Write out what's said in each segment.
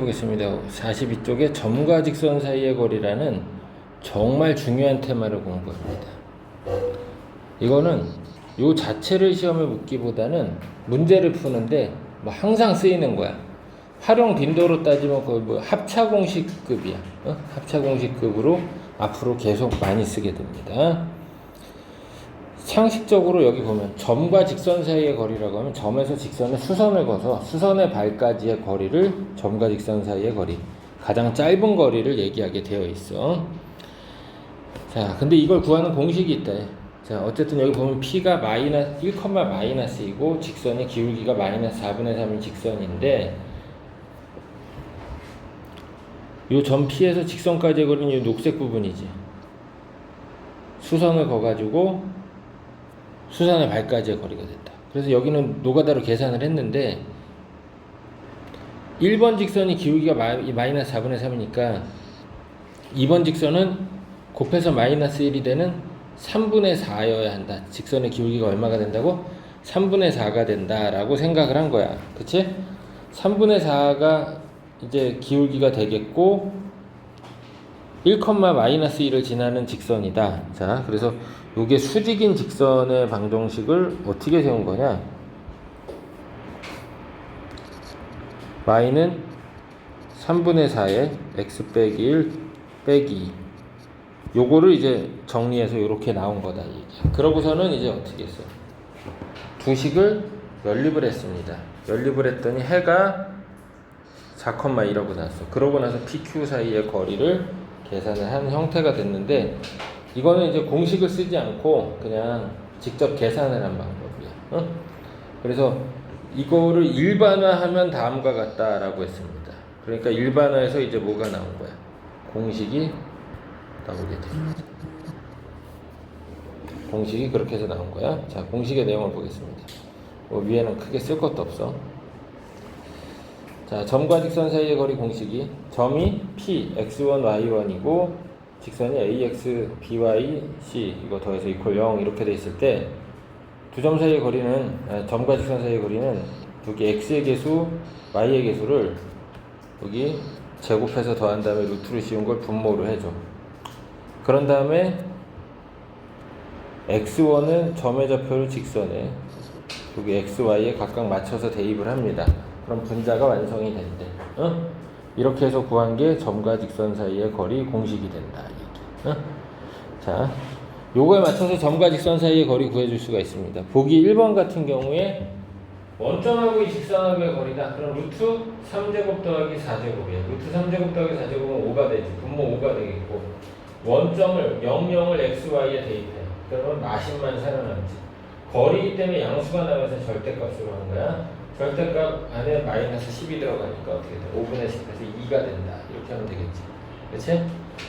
보겠습니다. 42쪽에 점과 직선 사이의 거리라는 정말 중요한 테마를 공부합니다. 이거는 요 자체를 시험에 묻기보다는 문제를 푸는데 뭐 항상 쓰이는 거야. 활용 빈도로 따지면 거의 뭐 합차공식급이야. 합차공식급으로 앞으로 계속 많이 쓰게 됩니다. 상식적으로 여기 보면 점과 직선 사이의 거리라고 하면 점에서 직선에 수선을 거서 수선의 발까지의 거리를 점과 직선 사이의 거리, 가장 짧은 거리를 얘기하게 되어 있어. 자, 근데 이걸 구하는 공식이 있다. 자, 어쨌든 여기 보면 P가 1,-이고 직선의 기울기가 -4분의 3인 직선인데 요 점 P에서 직선까지의 거리는 이 녹색 부분이지. 수선을 거가지고 수선의 발까지의 거리가 됐다. 그래서 여기는 노가다로 계산을 했는데 1번 직선이 기울기가 -4분의 3이니까 2번 직선은 곱해서 -1이 되는 3분의 4여야 한다. 직선의 기울기가 얼마가 된다고? 3분의 4가 된다라고 생각을 한 거야. 그치? 3분의 4가 이제 기울기가 되겠고 1,-1을 지나는 직선이다. 자, 그래서 요게 수직인 직선의 방정식을 어떻게 세운 거냐? y는 3분의 4에 x 빼기 1 빼기 2. 요거를 이제 정리해서 이렇게 나온 거다. 이게. 그러고서는 이제 어떻게 했어? 두 식을 연립을 했습니다. 연립을 했더니 해가 4,2라고 나왔어. 그러고 나서 PQ 사이의 거리를 계산을 한 형태가 됐는데 이거는 이제 공식을 쓰지 않고 그냥 직접 계산을 한 방법이야. 그래서 이거를 일반화하면 다음과 같다라고 했습니다. 그러니까 일반화해서 이제 뭐가 나온 거야? 공식이 나오게 됩니다. 공식이 그렇게 해서 나온 거야. 자, 공식의 내용을 보겠습니다. 뭐 위에는 크게 쓸 것도 없어. 자, 점과 직선 사이의 거리 공식이 점이 P, x1, y1이고 직선이 ax, by, c 이거 더해서 이퀄 0 이렇게 돼 있을 때 두 점 사이의 거리는 점과 직선 사이의 거리는 여기 x의 개수, y의 개수를 여기 제곱해서 더한 다음에 루트를 씌운 걸 분모로 해줘. 그런 다음에 x1은 점의 좌표를 직선에 여기 x, y에 각각 맞춰서 대입을 합니다. 그럼 분자가 완성이 된대. 이렇게 해서 구한 게 점과 직선 사이의 거리 공식이 된다. 자, 요거에 맞춰서 점과 직선 사이의 거리 구해줄 수가 있습니다. 보기 1번 같은 경우에 원점하고 이 직선하고의 거리다. 그럼 루트 3제곱 더하기 4제곱이에요. 루트 3제곱 더하기 4제곱은 5가 되지. 분모 5가 되겠고 원점을 00을 xy에 대입해. 그러면 마신만 살아남지. 거리이기 때문에 양수가 나와서 절대값으로 한 거야. 절대값 안에 -10이 들어가니까 어떻게 돼? 5분의 10에서 2가 된다. 이렇게 하면 되겠지. 그치?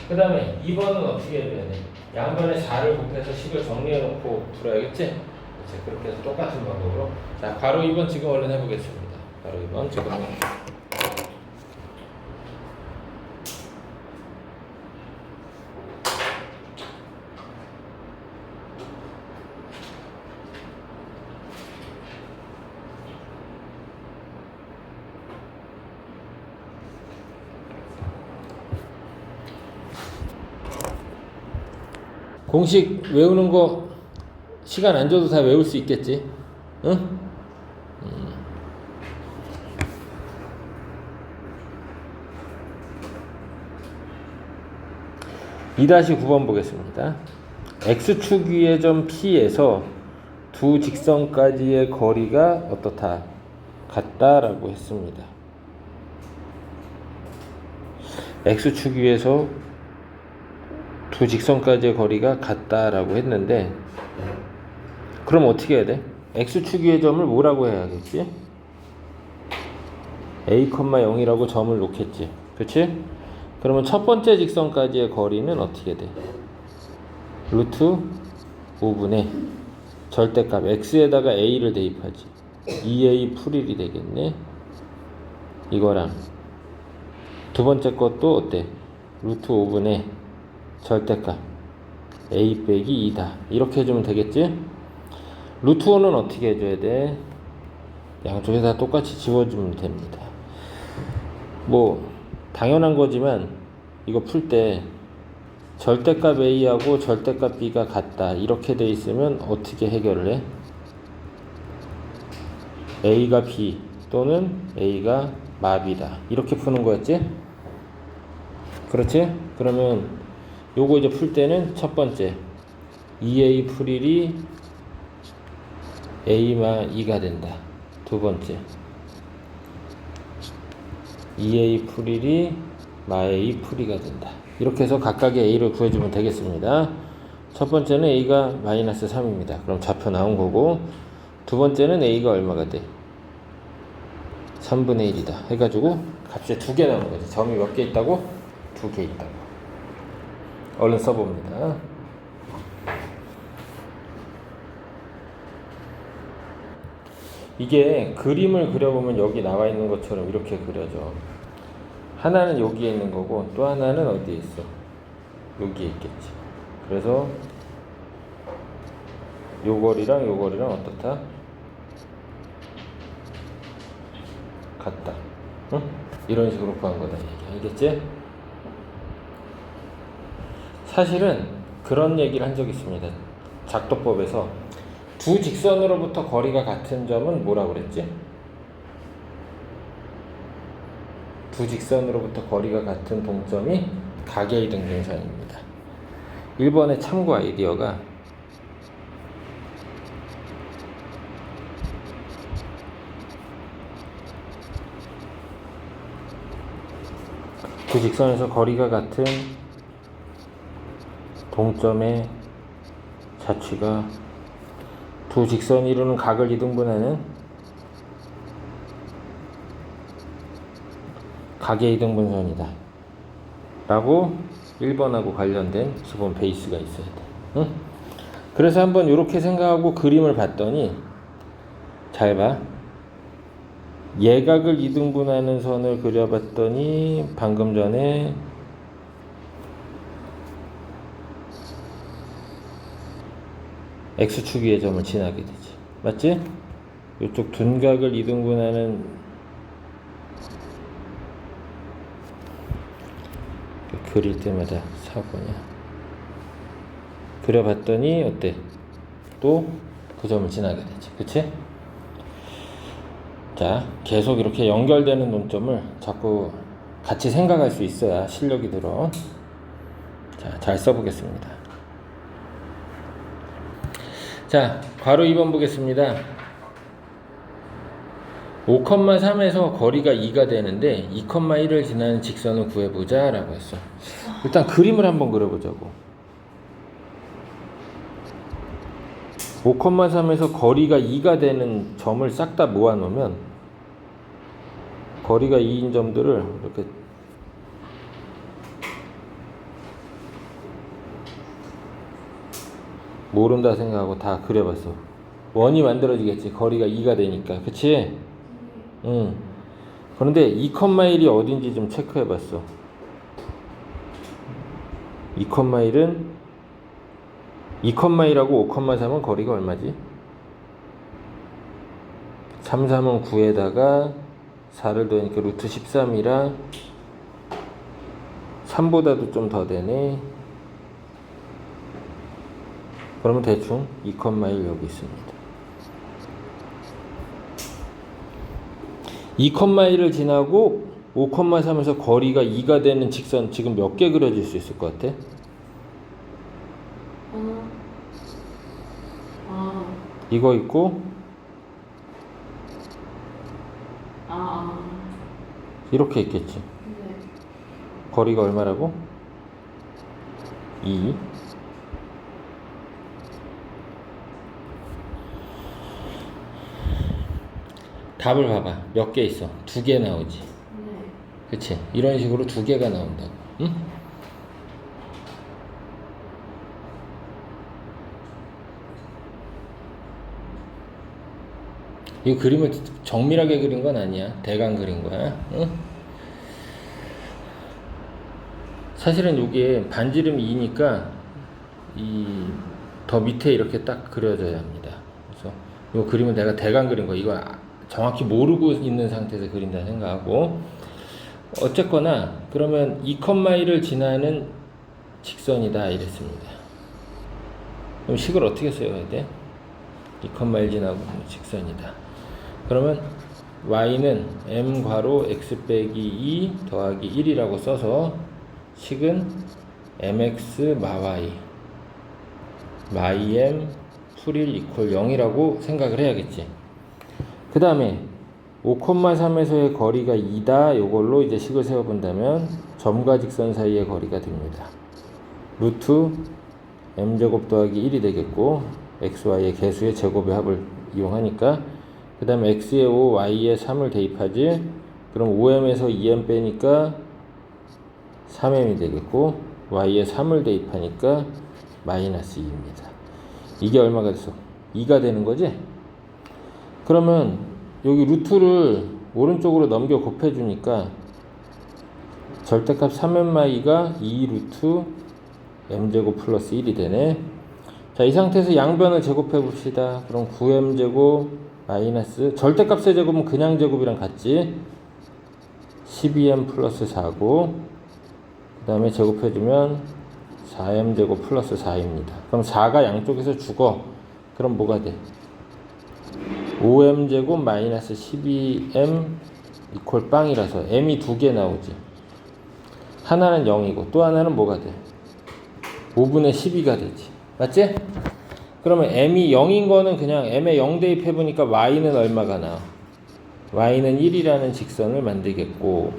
그 다음에 2번은 어떻게 해줘야 돼? 양변에 4를 곱해서 10을 정리해놓고 풀어야겠지? 그치? 그렇게 해서 똑같은 방법으로. 자, 바로 2번 지금 얼른 해보겠습니다. 바로 2번 지금. 공식 외우는 거 시간 안 줘도 다 외울 수 있겠지? 응? 2-9번 보겠습니다. x축 위의 점 P에서 두 직선까지의 거리가 어떻다? 같다라고 했습니다. x축 위에서 두 직선까지의 거리가 같다라고 했는데 그럼 어떻게 해야 돼? x축 위의 점을 뭐라고 해야겠지? a, 0이라고 점을 놓겠지. 그치? 그러면 첫 번째 직선까지의 거리는 어떻게 돼? 루트 5분의 절대값 x에다가 a를 대입하지. 2a 풀1이 되겠네. 이거랑 두 번째 것도 어때? 루트 5분의 절대값 a 빼기 2다. 이렇게 해주면 되겠지? 루트 5는 어떻게 해줘야 돼? 양쪽에 다 똑같이 지워주면 됩니다. 뭐 당연한 거지만 이거 풀 때 절대값 A하고 절대값 B가 같다 이렇게 돼 있으면 어떻게 해결을 해? A가 B 또는 A가 마비다 이렇게 푸는 거였지? 그렇지? 그러면 요거 이제 풀 때는 첫 번째 2A 풀1이 A마 2가 된다. 두 번째 2A 풀1이 마 A 풀2가 된다. 이렇게 해서 각각의 A를 구해주면 되겠습니다. 첫 번째는 A가 마이너스 3입니다. 그럼 좌표 나온 거고 두 번째는 A가 얼마가 돼? 3분의 1이다 해가지고 값이 2개 나오는 거지. 점이 몇 개 있다고? 2개 있다고. 얼른 써봅니다. 이게 그림을 그려보면 여기 나와 있는 것처럼 이렇게 그려져. 하나는 여기에 있는 거고 또 하나는 어디에 있어? 여기에 있겠지. 그래서 요 거리랑 요 거리랑 어떻다? 같다. 응? 이런 식으로 구한 거다 얘기. 알겠지? 사실은 그런 얘기를 한 적이 있습니다. 작도법에서 두 직선으로부터 거리가 같은 점은 뭐라고 그랬지? 두 직선으로부터 거리가 같은 동점이 가계이등분선입니다. 1번의 참고 아이디어가 두 직선에서 거리가 같은 동점의 자취가 두 직선이 이루는 각을 이등분하는 가계 이등분선이다 라고 1번하고 관련된 기본 베이스가 있어야 돼. 응? 그래서 한번 이렇게 생각하고 그림을 봤더니 잘 봐. 예각을 이등분하는 선을 그려봤더니 방금 전에 X축 위의 점을 지나게 되지. 맞지? 이쪽 둔각을 이등분하는 그릴 때마다 사고냐. 그려봤더니 어때? 또 그 점을 지나게 되지. 그치? 자, 계속 이렇게 연결되는 논점을 자꾸 같이 생각할 수 있어야 실력이 들어. 자, 잘 써보겠습니다. 자, 괄호 2번 보겠습니다. 5,3에서 거리가 2가 되는데 2,1을 지나는 직선을 구해보자 라고 했어. 일단 그림을 한번 그려보자고. 5,3에서 거리가 2가 되는 점을 싹 다 모아놓으면 거리가 2인 점들을 이렇게 모른다 생각하고 다 그려봤어. 원이 만들어지겠지. 거리가 2가 되니까. 그치? 응. 그런데 2,1이 어딘지 좀 체크해봤어. 2,1은 2,1하고 5,3은 거리가 얼마지? 3, 3은 9에다가 4를 더하니까 루트 13이라 3보다도 좀 더 되네. 그러면 대충 2,1 여기 있습니다. 2,1을 지나고 5,3에서 거리가 2가 되는 직선 지금 몇 개 그려질 수 있을 것 같아? 이거 있고 이렇게 있겠지. 네. 거리가 얼마라고? 2. 답을 봐봐. 몇 개 있어? 2개 나오지. 네. 그치? 이런 식으로 2개가 나온다고. 응? 이 그림을 정밀하게 그린 건 아니야. 대강 그린 거야. 응? 사실은 이게 반지름이 2니까 이 더 밑에 이렇게 딱 그려져야 합니다. 그래서 이 그림은 내가 대강 그린 거. 이거 정확히 모르고 있는 상태에서 그린다 생각하고 어쨌거나 그러면 2,1을 지나는 직선이다 이랬습니다. 그럼 식을 어떻게 써야 돼? 2,1 지나고 직선이다. 그러면 y는 m 괄호 x 빼기 2 더하기 1이라고 써서 식은 mx 마 y ym 풀1 이퀄 0이라고 생각을 해야겠지. 그 다음에 5,3에서의 거리가 2다. 요걸로 이제 식을 세워본다면 점과 직선 사이의 거리가 됩니다. 루트 m제곱 더하기 1이 되겠고 xy의 개수의 제곱의 합을 이용하니까 그 다음에 x에 5, y에 3을 대입하지. 그럼 5m에서 2m 빼니까 3m이 되겠고 y에 3을 대입하니까 마이너스 2입니다. 이게 얼마가 됐어? 2가 되는 거지? 그러면 여기 루트를 오른쪽으로 넘겨 곱해주니까 절대값 3my가 2 루트 m제곱 플러스 1이 되네. 자, 이 상태에서 양변을 제곱해 봅시다. 그럼 9m제곱 마이너스 절대값의 제곱은 그냥 제곱이랑 같지? 12m 플러스 4고 그 다음에 제곱해주면 4m제곱 플러스 4입니다. 그럼 4가 양쪽에서 죽어. 그럼 뭐가 돼? 5m제곱 마이너스 12m 이퀄 빵이라서 m이 두 개 나오지. 하나는 0이고 또 하나는 뭐가 돼? 5분의 12가 되지. 맞지? 그러면 m이 0인 거는 그냥 m에 0 대입해보니까 y는 얼마가 나와? y는 1이라는 직선을 만들겠고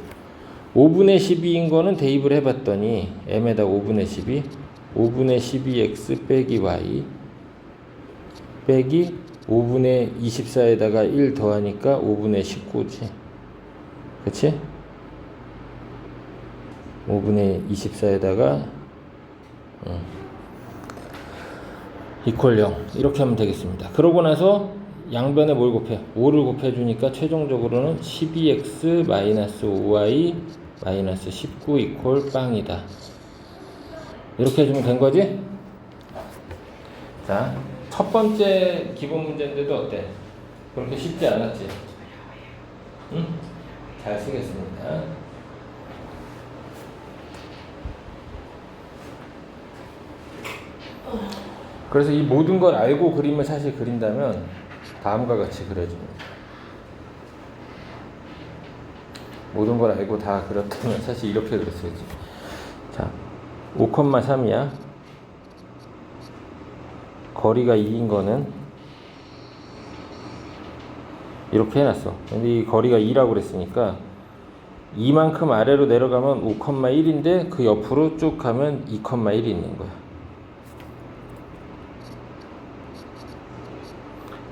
5분의 12인 거는 대입을 해봤더니 m에다 5분의 12 5분의 12x 빼기 y 빼기 5분의 24에다가 1 더하니까 5분의 19지. 그치? 5분의 24에다가 이퀄 0 이렇게 하면 되겠습니다. 그러고 나서 양변에 뭘 곱해? 5를 곱해주니까 최종적으로는 12x 마이너스 5y 마이너스 19 이퀄 빵이다. 이렇게 해주면 된 거지? 자, 첫 번째 기본 문제인데도 어때? 그렇게 쉽지 않았지? 응? 잘 쓰겠습니다. 그래서 이 모든 걸 알고 그림을 사실 그린다면 다음과 같이 그려줍니다. 모든 걸 알고 다 그렸다면 사실 이렇게 그렸어야지. 자, 5,3이야. 거리가 2인 거는 이렇게 해놨어. 근데 이 거리가 2라고 그랬으니까 이만큼 아래로 내려가면 5,1인데 그 옆으로 쭉 가면 2,1이 있는 거야.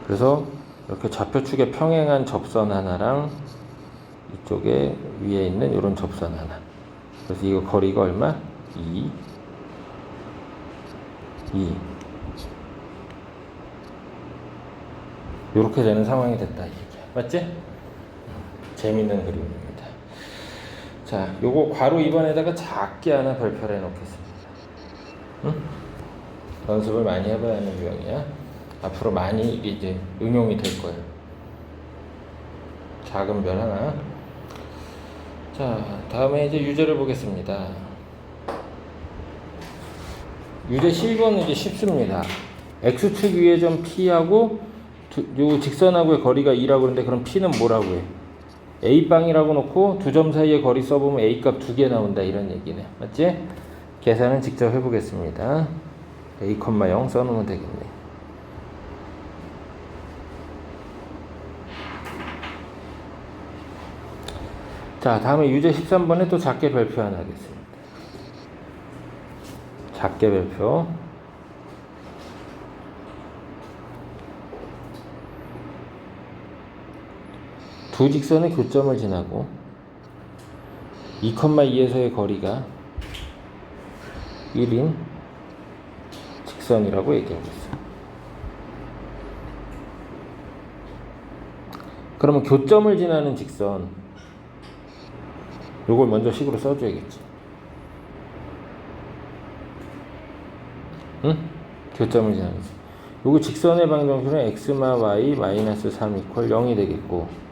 그래서 이렇게 좌표축에 평행한 접선 하나랑 이쪽에 위에 있는 이런 접선 하나. 그래서 이거 거리가 얼마? 2 이렇게 되는 상황이 됐다 이게 맞지? 재밌는 그림입니다. 자, 요거 괄호 2번에다가 작게 하나 별표를 해놓겠습니다. 응? 연습을 많이 해봐야 하는 유형이야. 앞으로 많이 이게 이제 응용이 될 거예요. 작은 별 하나. 자, 다음에 이제 유제를 보겠습니다. 유제 12번은 이제 쉽습니다. x축 위의 점 p하고 요 직선하고의 거리가 2라고 그러는데 그럼 p는 뭐라고 해? a빵이라고 놓고 두 점 사이의 거리 써보면 a값 2개 나온다 이런 얘기네. 맞지? 계산은 직접 해보겠습니다. a, 0 써놓으면 되겠네. 자, 다음에 유제 13번에 또 작게 별표 하나 하겠습니다. 작게 별표. 두 직선의 교점을 지나고 2,2에서의 거리가 1인 직선이라고 얘기하고 있어요. 그러면 교점을 지나는 직선 요걸 먼저 식으로 써줘야겠지. 응? 교점을 지나는 직선. 요거 직선의 방정식은 x마 y 마이너스 3 이퀄 0이 되겠고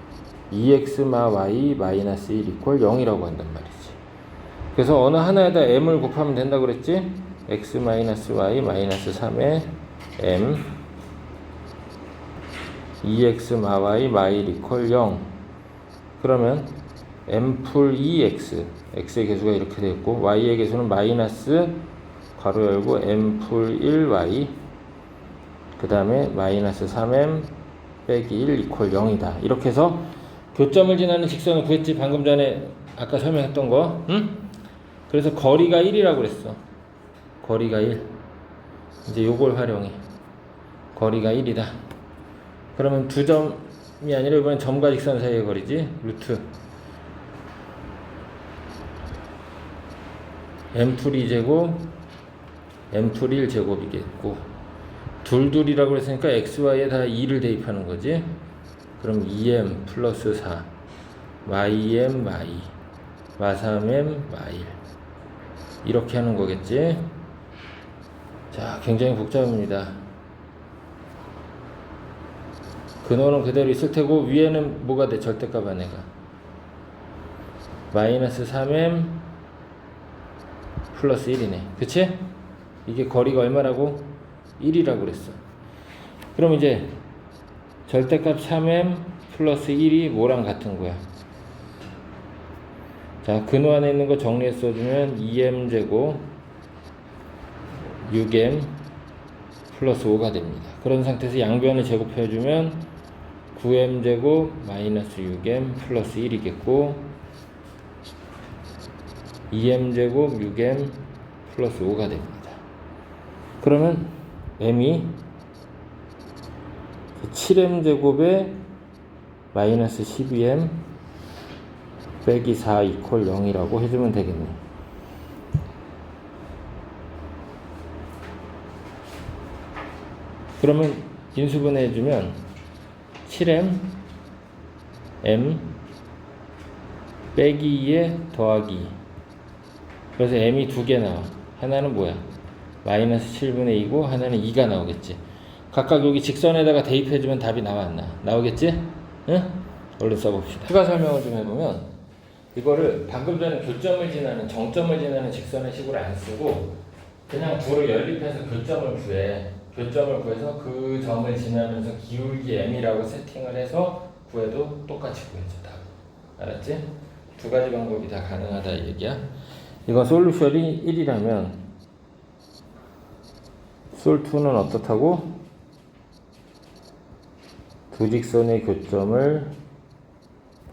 2x 마 y 마이너스 1 이퀄 0이라고 한단 말이지. 그래서 어느 하나에다 m을 곱하면 된다 그랬지? x 마이너스 y 마이너스 3에 m 2x 마 y 마 1 이퀄 0. 그러면 m 풀 2x, x의 개수가 이렇게 되었고 y의 개수는 마이너스 괄호 열고 m 풀 1y 그 다음에 마이너스 3m 빼기 1 이퀄 0이다. 이렇게 해서 교점을 지나는 직선을 구했지. 방금 전에 아까 설명했던 거. 응? 그래서 거리가 1이라고 그랬어. 거리가 1. 이제 요걸 활용해. 거리가 1이다. 그러면 두 점이 아니라 이번엔 점과 직선 사이의 거리지. 루트 m 풀 2제곱 m 풀 1제곱이겠고 둘둘이라고 그랬으니까 xy에 다 2를 대입하는 거지. 그럼 2m 플러스 4 ym y 마 3m 마 1 이렇게 하는 거겠지. 자, 굉장히 복잡합니다. 근원은 그대로 있을 테고 위에는 뭐가 돼? 절대값 안에가 마이너스 3m 플러스 1이네. 그치? 이게 거리가 얼마라고? 1이라고 그랬어. 그럼 이제 절대값 3m 플러스 1이 뭐랑 같은 거야? 자, 근호 안에 있는 거 정리해서 써주면 2m 제곱 6m 플러스 5가 됩니다. 그런 상태에서 양변을 제곱해주면 9m 제곱 마이너스 6m 플러스 1이겠고 2m 제곱 6m 플러스 5가 됩니다. 그러면 m이 7m 제곱에 마이너스 12m 빼기 4 이퀄 0이라고 해주면 되겠네. 그러면 인수분해 해주면 7m m 빼기 2에 더하기 2. 그래서 m이 두 개 나와. 하나는 뭐야? 마이너스 7분의 2고 하나는 2가 나오겠지. 각각 여기 직선에다가 대입해주면 답이 나와 안 나오겠지? 응? 얼른 써봅시다. 추가 설명을 좀 해보면 이거를 방금 전에 교점을 지나는 정점을 지나는 직선의 식으로 안 쓰고 그냥 둘을 연립해서 교점을 구해. 교점을 구해서 그 점을 지나면서 기울기 m이라고 세팅을 해서 구해도 똑같이 구해줘. 답. 알았지? 두 가지 방법이 다 가능하다 이 얘기야. 이건 솔루션이 1이라면 솔2는 어떻다고? 두 직선의 교점을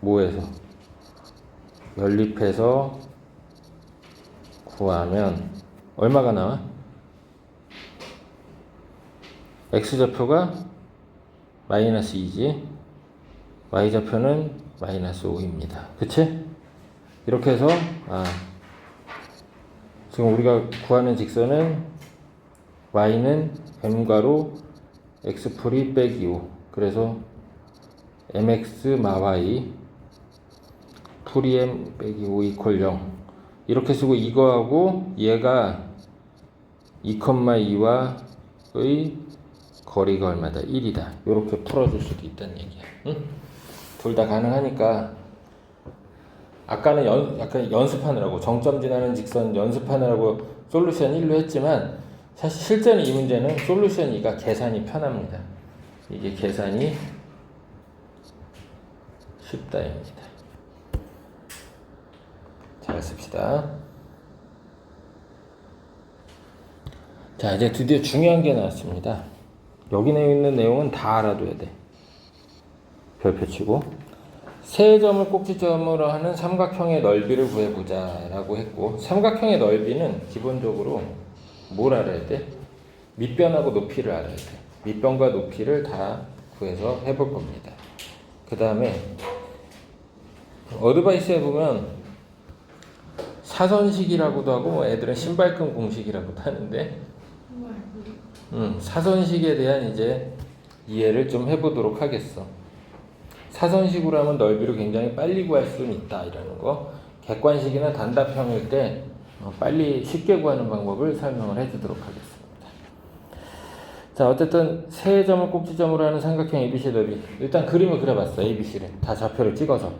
뭐해서? 연립해서 구하면 얼마가 나와? x좌표가 마이너스 2지 y좌표는 마이너스 5입니다. 그치? 이렇게 해서 지금 우리가 구하는 직선은 y는 m가로 x풀이 빼기 5 그래서 mx 마 y 풀이 m 빼기 5 이퀄 0 이렇게 쓰고 이거하고 얘가 2,2와의 거리가 얼마다? 1이다. 이렇게 풀어줄 수도 있다는 얘기야. 응? 둘 다 가능하니까 아까는 약간 연습하느라고 정점 지나는 직선 연습하느라고 솔루션 1로 했지만 사실 실제는 이 문제는 솔루션 2가 계산이 편합니다. 이게 계산이 쉽다입니다. 잘 씁시다. 자, 이제 드디어 중요한 게 나왔습니다. 여기 있는 내용은 다 알아둬야 돼. 별표 치고 세 점을 꼭지점으로 하는 삼각형의 넓이를 구해보자 라고 했고 삼각형의 넓이는 기본적으로 뭘 알아야 돼? 밑변하고 높이를 알아야 돼. 밑변과 높이를 다 구해서 해볼 겁니다. 그 다음에 어드바이스에 보면 사선식이라고도 하고 애들은 신발끈 공식이라고도 하는데 사선식에 대한 이제 이해를 좀 해보도록 하겠어. 사선식으로 하면 넓이를 굉장히 빨리 구할 수는 있다 이라는 거. 객관식이나 단답형일 때 빨리 쉽게 구하는 방법을 설명을 해주도록 하겠습니다. 자, 어쨌든 세 점을 꼭지점으로 하는 삼각형 ABC 넓이. 일단 그림을 그려봤어. ABC를 다 좌표를 찍어서.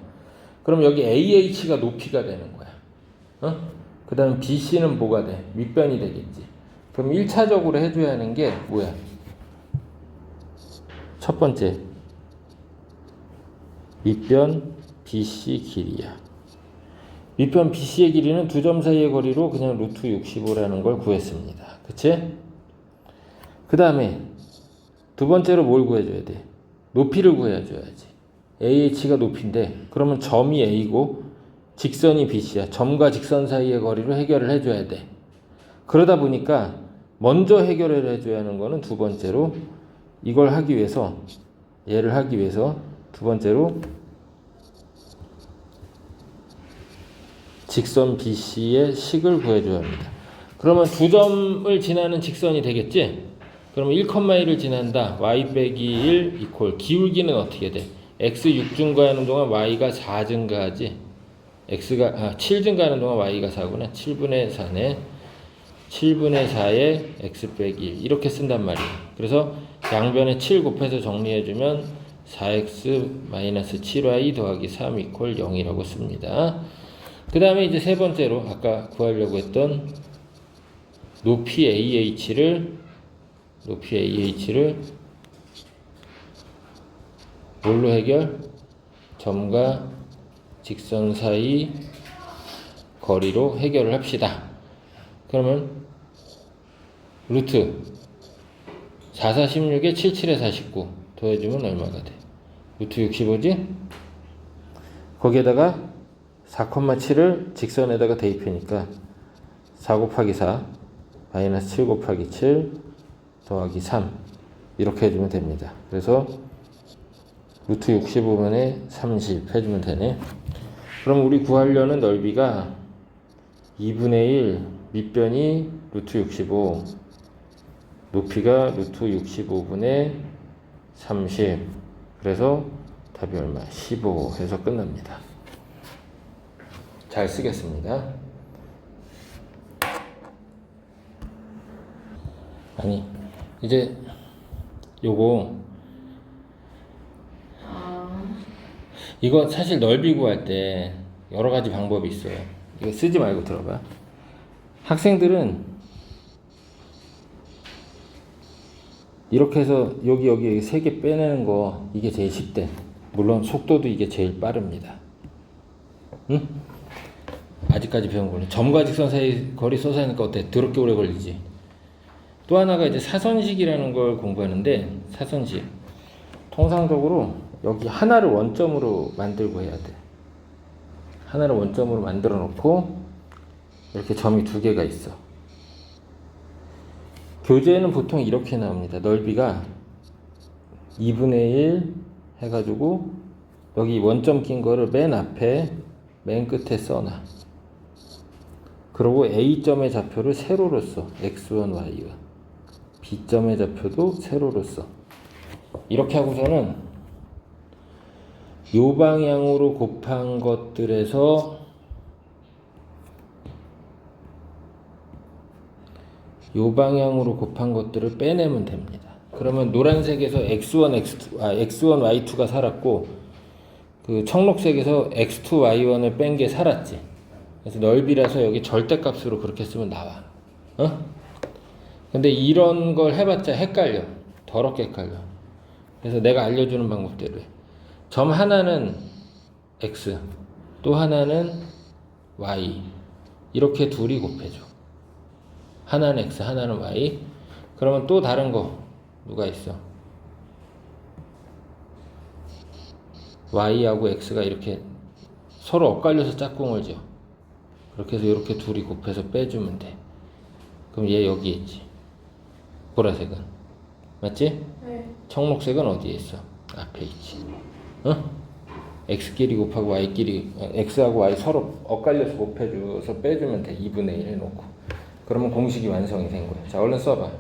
그럼 여기 AH가 높이가 되는 거야. 그 다음 BC는 뭐가 돼? 밑변이 되겠지. 그럼 1차적으로 해줘야 하는 게 뭐야? 첫 번째, 밑변 BC 길이야. 밑변 BC의 길이는 두 점 사이의 거리로 그냥 루트 65라는 걸 구했습니다. 그치? 그 다음에 두 번째로 뭘 구해줘야 돼? 높이를 구해줘야지. AH가 높이인데 그러면 점이 A고 직선이 BC야. 점과 직선 사이의 거리로 해결을 해줘야 돼. 그러다 보니까 먼저 해결을 해줘야 하는 거는 두 번째로 이걸 하기 위해서, 얘를 하기 위해서 두 번째로 직선 BC의 식을 구해줘야 합니다. 그러면 두 점을 지나는 직선이 되겠지? 그러면 1,1을 지난다. y 빼기 1 이퀄 기울기는 어떻게 돼? x 6 증가하는 동안 y가 4 증가하지. x가 7 증가하는 동안 y가 4구나. 7분의 4네. 7분의 4에 x 빼기 1 이렇게 쓴단 말이에요. 그래서 양변에 7 곱해서 정리해주면 4x-7y 더하기 3 이퀄 0이라고 씁니다. 그 다음에 이제 세 번째로 아까 구하려고 했던 높이 AH를 뭘로 해결? 점과 직선 사이 거리로 해결을 합시다. 그러면 루트 4, 4, 16에 7, 7에 49 더해주면 얼마가 돼? 루트 65지? 거기에다가 4,7을 직선에다가 대입하니까 4 곱하기 4 마이너스 7 곱하기 7 더하기 3 이렇게 해주면 됩니다. 그래서 루트 65분의 30 해주면 되네. 그럼 우리 구하려는 넓이가 2분의 1 밑변이 루트 65 높이가 루트 65분의 30 그래서 답이 얼마? 15 해서 끝납니다. 잘 쓰겠습니다. 아니 이제 요거 이거 사실 넓이 구할 때 여러 가지 방법이 있어요. 이거 쓰지 말고 들어봐. 학생들은 이렇게 해서 여기 세 개 빼내는 거 이게 제일 쉽대. 물론 속도도 이게 제일 빠릅니다. 응? 아직까지 배운 거는 점과 직선 사이 거리 써서 하니까 어때? 더럽게 오래 걸리지. 또 하나가 이제 사선식이라는 걸 공부하는데 사선식 통상적으로 여기 하나를 원점으로 만들고 해야 돼. 하나를 원점으로 만들어 놓고 이렇게 점이 두 개가 있어. 교재에는 보통 이렇게 나옵니다. 넓이가 2분의 1 해가지고 여기 원점 낀 거를 맨 앞에 맨 끝에 써놔. 그리고 A점의 좌표를 세로로 써. x1, y1. B점의 좌표도 세로로 써. 이렇게 하고서는 요 방향으로 곱한 것들에서 요 방향으로 곱한 것들을 빼내면 됩니다. 그러면 노란색에서 x1, y2가 살았고 그 청록색에서 x2, y1을 뺀 게 살았지. 그래서 넓이라서 여기 절대값으로 그렇게 쓰면 나와. 근데 이런 걸 해봤자 헷갈려. 더럽게 헷갈려. 그래서 내가 알려주는 방법대로 해. 점 하나는 x, 또 하나는 y. 이렇게 둘이 곱해줘. 하나는 x, 하나는 y. 그러면 또 다른 거 누가 있어? y하고 x가 이렇게 서로 엇갈려서 짝꿍을 지어. 그렇게 해서 이렇게 둘이 곱해서 빼주면 돼. 그럼 얘 여기 있지. 보라색은 맞지? 네. 청록색은 어디에 있어? 앞에 있지. x끼리 곱하고 y끼리 x하고 y 서로 엇갈려서 곱해줘서 빼주면 돼. 2분의 1 해놓고. 그러면 공식이 완성이 된 거야. 자, 얼른 써봐.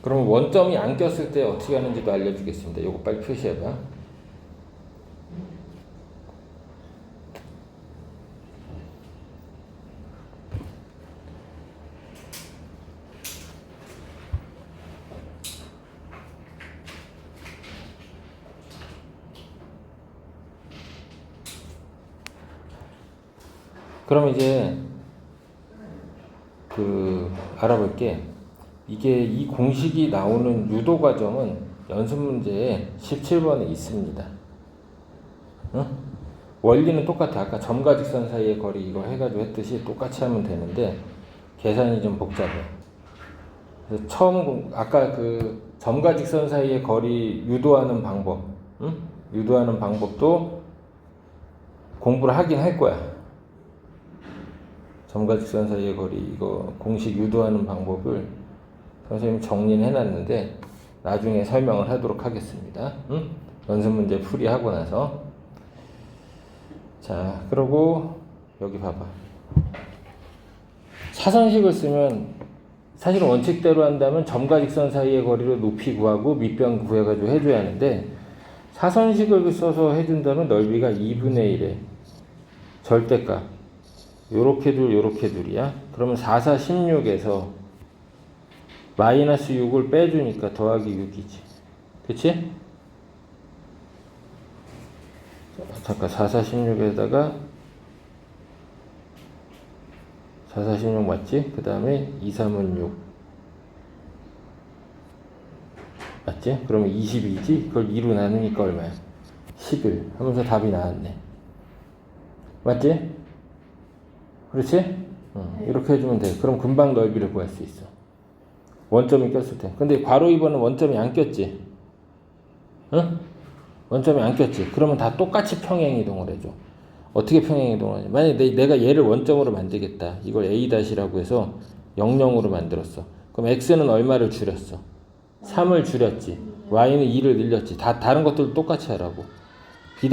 그럼 원점이 안 꼈을 때 어떻게 하는지도 알려주겠습니다. 이거 빨리 표시해봐. 그럼 이제 알아볼게. 이게 이 공식이 나오는 유도 과정은 연습 문제에 17번에 있습니다. 응? 원리는 똑같아. 아까 점과 직선 사이의 거리 이거 해가지고 했듯이 똑같이 하면 되는데 계산이 좀 복잡해. 그래서 아까 점과 직선 사이의 거리 유도하는 방법, 응? 유도하는 방법도 공부를 하긴 할 거야. 점과 직선 사이의 거리 이거 공식 유도하는 방법을 선생님이 정리는 해놨는데 나중에 설명을 하도록 하겠습니다. 응? 연습 문제 풀이하고 나서. 자, 그리고 여기 봐봐. 사선식을 쓰면 사실은 원칙대로 한다면 점과 직선 사이의 거리로 높이 구하고 밑변 구해가지고 해줘야 하는데 사선식을 써서 해준다면 넓이가 2분의 1에 절대값 요렇게 둘이야. 그러면 4, 4, 16에서 마이너스 6을 빼주니까 더하기 6이지. 그치? 잠깐 4, 4, 16에다가 4, 4, 16 맞지? 그 다음에 2, 3은 6 맞지? 그러면 22지? 그걸 2로 나누니까 얼마야? 11 하면서 답이 나왔네. 맞지? 그렇지? 이렇게 해주면 돼. 그럼 금방 넓이를 구할 수 있어. 원점이 꼈을 때. 근데 괄호 2번은 원점이 안 꼈지? 응? 원점이 안 꼈지? 그러면 다 똑같이 평행이동을 해줘. 어떻게 평행이동을 하냐? 만약에 내가 얘를 원점으로 만들겠다. 이걸 A-라고 해서 00으로 만들었어. 그럼 X는 얼마를 줄였어? 3을 줄였지. Y는 2를 늘렸지. 다 다른 것들도 똑같이 하라고. B-.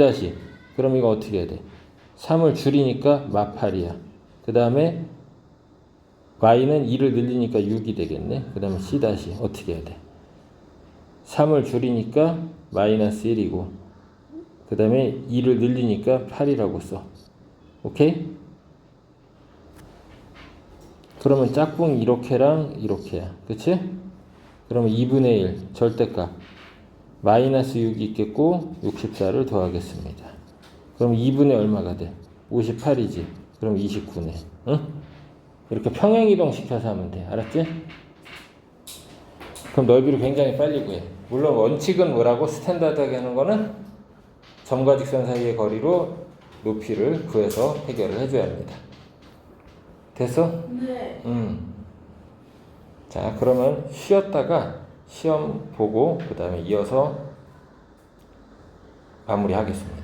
그럼 이거 어떻게 해야 돼? 3을 줄이니까 마팔이야. 그 다음에 Y는 2를 늘리니까 6이 되겠네. 그 다음에 C- 어떻게 해야 돼? 3을 줄이니까 마이너스 1이고 그 다음에 2를 늘리니까 8이라고 써. 오케이? 그러면 짝꿍 이렇게랑 이렇게야. 그치? 그러면 2분의 1 절대값 마이너스 6이 있겠고 64를 더하겠습니다. 그럼 2분의 얼마가 돼? 58이지. 그럼 29네. 응? 이렇게 평행이동 시켜서 하면 돼. 알았지? 그럼 넓이를 굉장히 빨리 구해. 물론 원칙은 뭐라고? 스탠다드하게 하는 거는 점과 직선 사이의 거리로 높이를 구해서 해결을 해줘야 합니다. 됐어? 네. 자, 그러면 쉬었다가 시험 보고 그 다음에 이어서 마무리하겠습니다.